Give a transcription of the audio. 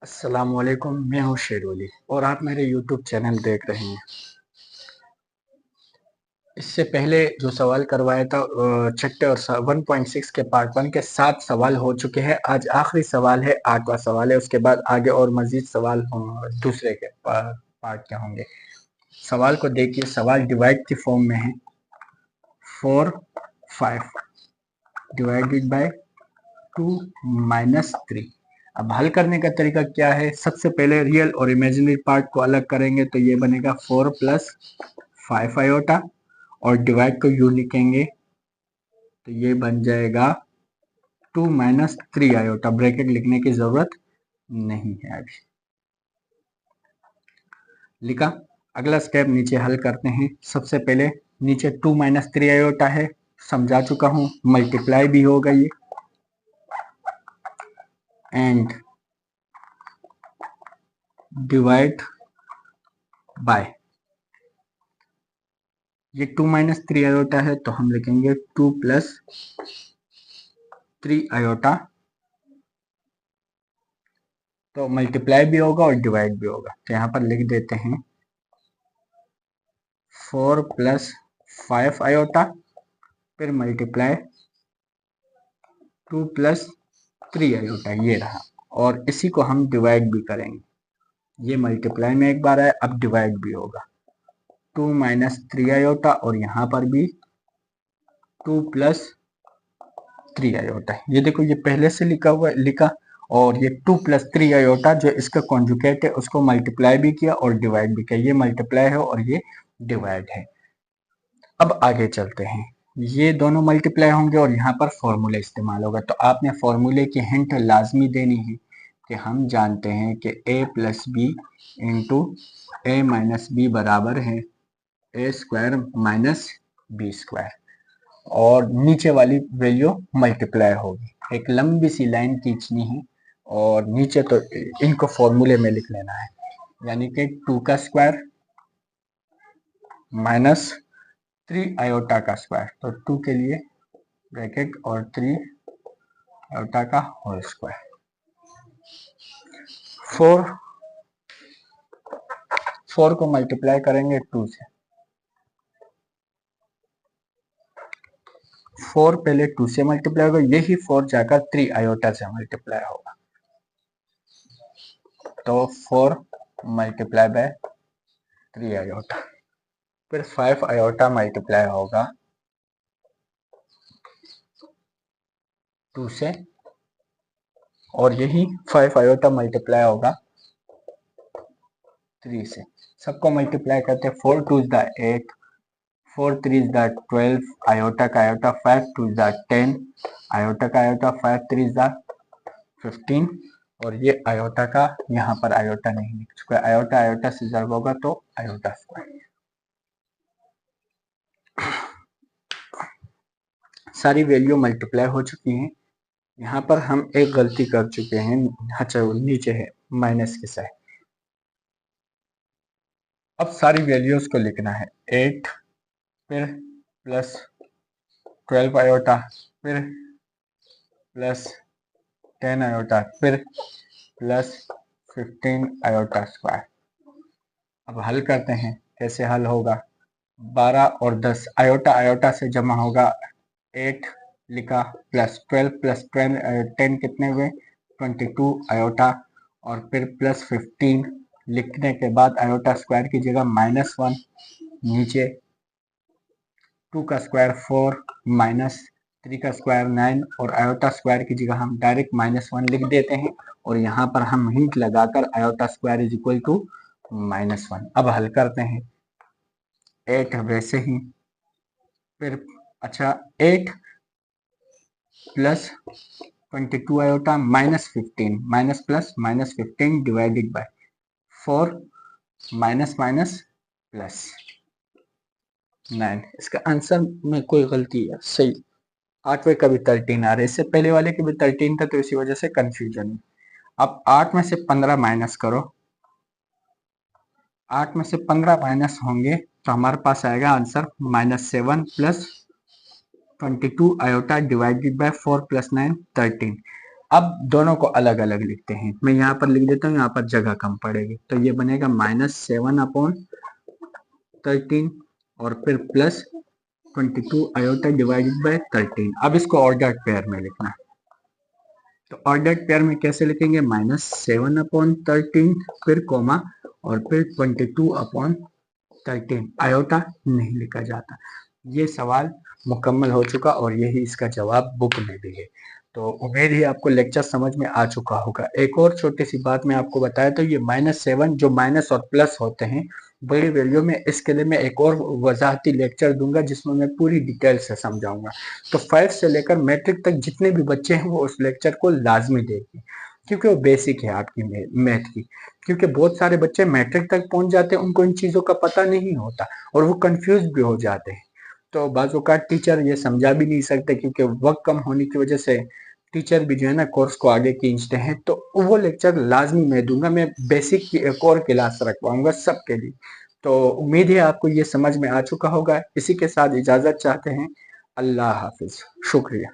अस्सलामुअलैकुम, मैं हूँ शेरवली और आप मेरे यूट्यूब चैनल देख रहे हैं। इससे पहले जो सवाल करवाया था चैप्टर 1.6 के पार्ट 1 के 7 सवाल हो चुके हैं। आज आखिरी सवाल है, 8वां सवाल है। उसके बाद आगे और मजीद सवाल दूसरे के पार्ट के होंगे। सवाल को देखिए, सवाल डिवाइड की फॉर्म में है। 4 5 डिवाइडेड बाय 2 माइनस 3। अब हल करने का तरीका क्या है? सबसे पहले रियल और इमेजिनरी पार्ट को अलग करेंगे तो ये बनेगा 4 प्लस 5 आयोटा और डिवाइड को यू लिखेंगे तो ये बन जाएगा 2 माइनस 3 आयोटा। ब्रैकेट लिखने की जरूरत नहीं है। अभी लिखा। अगला स्टेप नीचे हल करते हैं। सबसे पहले नीचे 2 माइनस 3 आयोटा है, समझा चुका हूं, मल्टीप्लाई भी होगा ये, एंड डिवाइड बाय ये 2 माइनस 3 आयोटा है तो हम लिखेंगे 2 प्लस 3 आयोटा। तो मल्टीप्लाई भी होगा और डिवाइड भी होगा, तो यहाँ पर लिख देते हैं 4 प्लस 5 आयोटा, फिर मल्टीप्लाई 2 प्लस 3 आयोटा, ये रहा। और इसी को हम डिवाइड भी करेंगे। ये मल्टीप्लाई में एक बार है, अब डिवाइड भी होगा 2 माइनस 3 आयोटा और यहाँ पर भी 2 प्लस 3 आयोटा। ये देखो, ये पहले से लिखा हुआ लिखा, और ये 2 प्लस 3 आयोटा जो इसका कॉन्जुगेट है उसको मल्टीप्लाई भी किया और डिवाइड भी किया। ये मल्टीप्लाई है और ये डिवाइड है। अब आगे चलते हैं। ये दोनों मल्टीप्लाई होंगे और यहाँ पर फॉर्मूला इस्तेमाल होगा, तो आपने फॉर्मूले की हिंट लाजमी देनी है कि हम जानते हैं कि a plus B into A minus B बराबर है A square minus B square, और नीचे वाली वैल्यू मल्टीप्लाई होगी। एक लंबी सी लाइन खींचनी है और नीचे तो इनको फॉर्मूले में लिख लेना है, यानी कि 2 का स्क्वायर माइनस 3 आयोटा का स्क्वायर, तो 2 के लिए ब्रैकेट और 3 आयोटा का होल स्क्वायर। 4 को मल्टीप्लाई करेंगे 2 से। 4 पहले 2 से मल्टीप्लाई होगा, यही 4 जाकर 3 आयोटा से मल्टीप्लाई होगा, तो 4 मल्टीप्लाई बाय 3 आयोटा, फिर 5 आयोटा मल्टीप्लाई होगा 2 से, और यही 5 आयोटा मल्टीप्लाई होगा 3 से। सबको मल्टीप्लाई करते हैं। 4 2 is the 8, 4 3 is the 12, iota का आयोटा 5 2 इज द 10, आयोटा का आयोटा 5 3 इज द 15, और ये आयोटा का यहाँ पर आयोटा नहीं लिख चुका है। आयोटा आयोटा से जब होगा तो आयोटा स्क्वायर। सारी वैल्यू मल्टीप्लाई हो चुकी हैं। यहाँ पर हम एक गलती कर चुके हैं। अच्छा, नीचे है माइनस के साथ। अब सारी वैल्यूज को लिखना है। 8 फिर प्लस 12 आयोटा, फिर प्लस 10 आयोटा, फिर प्लस 15 आयोटा स्क्वायर। अब हल करते हैं। कैसे हल होगा? 12 और 10 आयोटा आयोटा से जमा होगा, 8 लिखा, प्लस 12 प्लस 10 कितने हुए? 22 आयोटा, और फिर प्लस 15 लिखने के बाद आयोटा स्क्वायर की जगह -1, नीचे 2 का स्क्वायर 4 माइनस 3 का स्क्वायर 9, और आयोटा स्क्वायर की जगह हम डायरेक्ट -1 लिख देते हैं, और यहाँ पर हम हिंट लगाकर iota square is equal to -1। अब हल करते हैं। 8 वैसे ही, फिर अच्छा 8 plus 22 iota minus 15, minus plus minus 15 divided by 4 minus minus plus 9। इसका आंसर में कोई गलती है? सही। 8वें का भी 13 आ रहा है, इससे पहले वाले के भी 13 था, तो इसी वजह से कंफ्यूजन है। अब 8 में से 15 माइनस करो। 8 में से 15 माइनस होंगे तो हमारे पास आएगा answer -7 plus 22 iota divided by 4 plus 9 13। अब दोनों को अलग अलग लिखते हैं, मैं यहाँ पर लिख देता हूँ, यहाँ पर जगह कम पड़ेगी, तो ये बनेगा -7/13 और फिर प्लस 22 आयोटा डिवाइडेड बाय 13। अब इसको ऑर्डर्ड पेयर में लिखना है, तो ऑर्डर्ड पेयर में कैसे लिखेंगे, -7/13 फिर कोमा और फिर 22/13, आयोटा नहीं लिखा जाता। ये सवाल मुकम्मल हो चुका और यही इसका जवाब बुक में भी है। तो उम्मीद है आपको लेक्चर समझ में आ चुका होगा। एक और छोटी सी बात मैं आपको बताया, तो ये -7 जो माइनस और प्लस होते हैं बड़ी वैल्यू में, इसके लिए मैं एक और वजाहती लेक्चर दूंगा जिसमें मैं पूरी डिटेल से समझाऊंगा। तो 5 से लेकर मैट्रिक तक जितने भी बच्चे हैं वो उस लेक्चर को लाजमी देखें, क्योंकि वो बेसिक है आपकी मैथ की। क्योंकि बहुत सारे बच्चे मैट्रिक तक पहुंच जाते हैं, उनको इन चीजों का पता नहीं होता और वो कंफ्यूज भी हो जाते हैं। तो बाज़ औक़ात टीचर ये समझा भी नहीं सकते, क्योंकि वक्त कम होने की वजह से टीचर भी जो है ना कोर्स को आगे खींचते हैं। तो वो लेक्चर लाजमी मैं दूंगा, मैं बेसिक की एक और क्लास रखवाऊंगा सबके लिए। तो उम्मीद है आपको ये समझ में आ चुका होगा। इसी के साथ इजाजत चाहते हैं। अल्लाह हाफिज, शुक्रिया।